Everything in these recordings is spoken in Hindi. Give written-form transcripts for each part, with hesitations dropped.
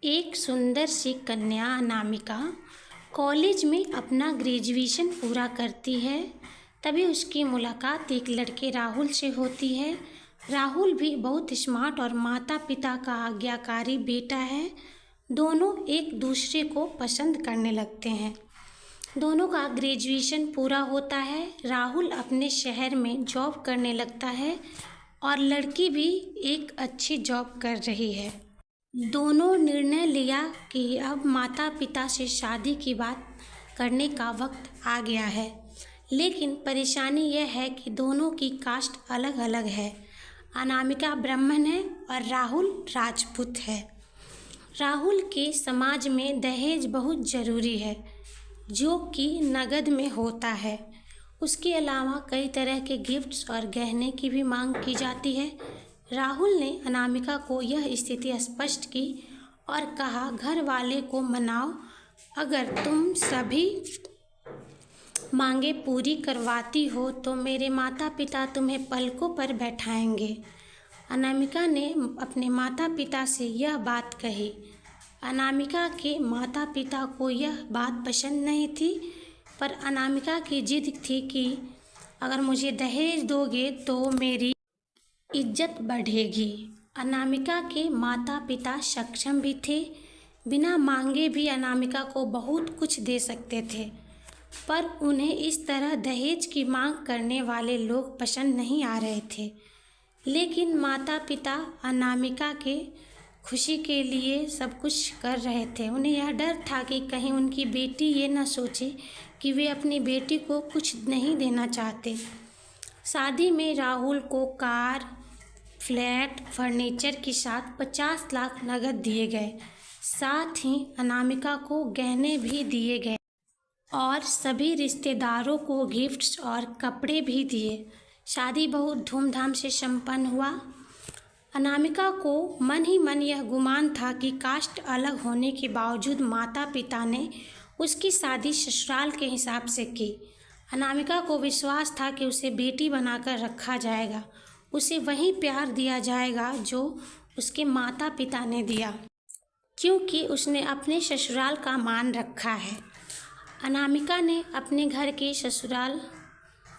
एक सुंदर सी कन्या अनामिका कॉलेज में अपना ग्रेजुएशन पूरा करती है। तभी उसकी मुलाकात एक लड़के राहुल से होती है। राहुल भी बहुत स्मार्ट और माता पिता का आज्ञाकारी बेटा है। दोनों एक दूसरे को पसंद करने लगते हैं। दोनों का ग्रेजुएशन पूरा होता है। राहुल अपने शहर में जॉब करने लगता है और लड़की भी एक अच्छी जॉब कर रही है। दोनों निर्णय लिया कि अब माता पिता से शादी की बात करने का वक्त आ गया है। लेकिन परेशानी यह है कि दोनों की कास्ट अलग अलग है। अनामिका ब्राह्मण है और राहुल राजपूत है। राहुल के समाज में दहेज बहुत ज़रूरी है, जो कि नगद में होता है। उसके अलावा कई तरह के गिफ्ट्स और गहने की भी मांग की जाती है। राहुल ने अनामिका को यह स्थिति स्पष्ट की और कहा, घर वाले को मनाओ, अगर तुम सभी मांगे पूरी करवाती हो तो मेरे माता पिता तुम्हें पलकों पर बैठाएंगे। अनामिका ने अपने माता पिता से यह बात कही। अनामिका के माता पिता को यह बात पसंद नहीं थी, पर अनामिका की जिद थी कि अगर मुझे दहेज दोगे तो मेरी इज्जत बढ़ेगी। अनामिका के माता पिता सक्षम भी थे, बिना मांगे भी अनामिका को बहुत कुछ दे सकते थे, पर उन्हें इस तरह दहेज की मांग करने वाले लोग पसंद नहीं आ रहे थे। लेकिन माता पिता अनामिका के खुशी के लिए सब कुछ कर रहे थे। उन्हें यह डर था कि कहीं उनकी बेटी ये न सोचे कि वे अपनी बेटी को कुछ नहीं देना चाहते। शादी में राहुल को कार, फ्लैट, फर्नीचर के साथ 50 लाख नगद दिए गए। साथ ही अनामिका को गहने भी दिए गए और सभी रिश्तेदारों को गिफ्ट्स और कपड़े भी दिए। शादी बहुत धूमधाम से संपन्न हुआ। अनामिका को मन ही मन यह गुमान था कि कास्ट अलग होने के बावजूद माता पिता ने उसकी शादी ससुराल के हिसाब से की। अनामिका को विश्वास था कि उसे बेटी बनाकर रखा जाएगा, उसे वही प्यार दिया जाएगा जो उसके माता पिता ने दिया, क्योंकि उसने अपने ससुराल का मान रखा है। अनामिका ने अपने घर के ससुराल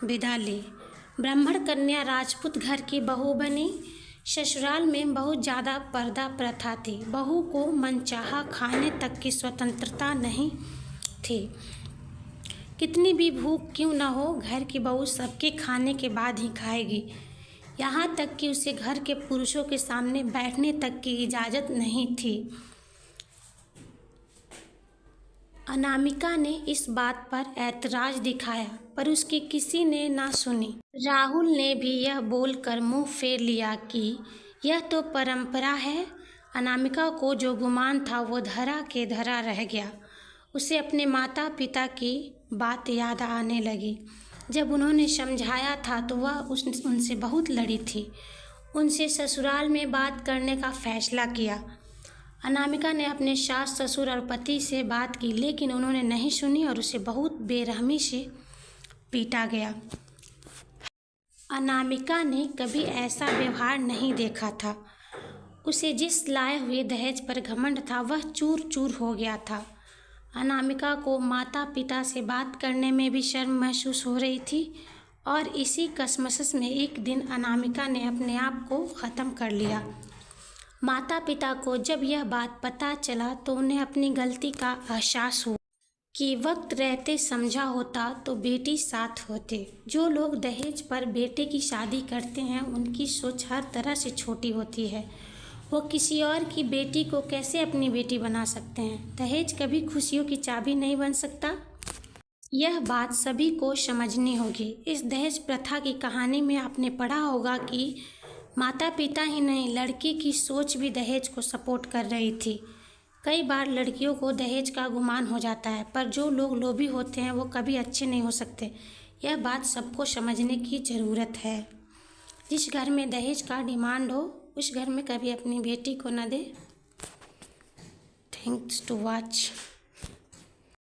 विदा ली। ब्राह्मण कन्या राजपूत घर की बहू बनी। ससुराल में बहुत ज़्यादा पर्दा प्रथा थी। बहू को मनचाहा खाने तक की स्वतंत्रता नहीं थी। कितनी भी भूख क्यों न हो, घर की बहू सबके खाने के बाद ही खाएगी। यहाँ तक कि उसे घर के पुरुषों के सामने बैठने तक की इजाज़त नहीं थी। अनामिका ने इस बात पर ऐतराज दिखाया, पर उसकी किसी ने ना सुनी। राहुल ने भी यह बोलकर मुंह फेर लिया कि यह तो परंपरा है। अनामिका को जो गुमान था वो धरा के धरा रह गया। उसे अपने माता पिता की बात याद आने लगी। जब उन्होंने समझाया था तो वह उनसे बहुत लड़ी थी। उनसे ससुराल में बात करने का फैसला किया। अनामिका ने अपने सास, ससुर और पति से बात की, लेकिन उन्होंने नहीं सुनी और उसे बहुत बेरहमी से पीटा गया। अनामिका ने कभी ऐसा व्यवहार नहीं देखा था। उसे जिस लाए हुए दहेज पर घमंड था वह चूर चूर हो गया था। अनामिका को माता पिता से बात करने में भी शर्म महसूस हो रही थी और इसी कशमकश में एक दिन अनामिका ने अपने आप को ख़त्म कर लिया। माता पिता को जब यह बात पता चला तो उन्हें अपनी गलती का एहसास हुआ कि वक्त रहते समझा होता तो बेटी साथ होते। जो लोग दहेज पर बेटे की शादी करते हैं उनकी सोच हर तरह से छोटी होती है। वो किसी और की बेटी को कैसे अपनी बेटी बना सकते हैं। दहेज कभी खुशियों की चाबी नहीं बन सकता। यह बात सभी को समझनी होगी। इस दहेज प्रथा की कहानी में आपने पढ़ा होगा कि माता पिता ही नहीं, लड़की की सोच भी दहेज को सपोर्ट कर रही थी। कई बार लड़कियों को दहेज का गुमान हो जाता है, पर जो लोग लोभी होते हैं वो कभी अच्छे नहीं हो सकते। यह बात सबको समझने की ज़रूरत है। जिस घर में दहेज का डिमांड हो उस घर में कभी अपनी बेटी को न दे। Thanks to watch.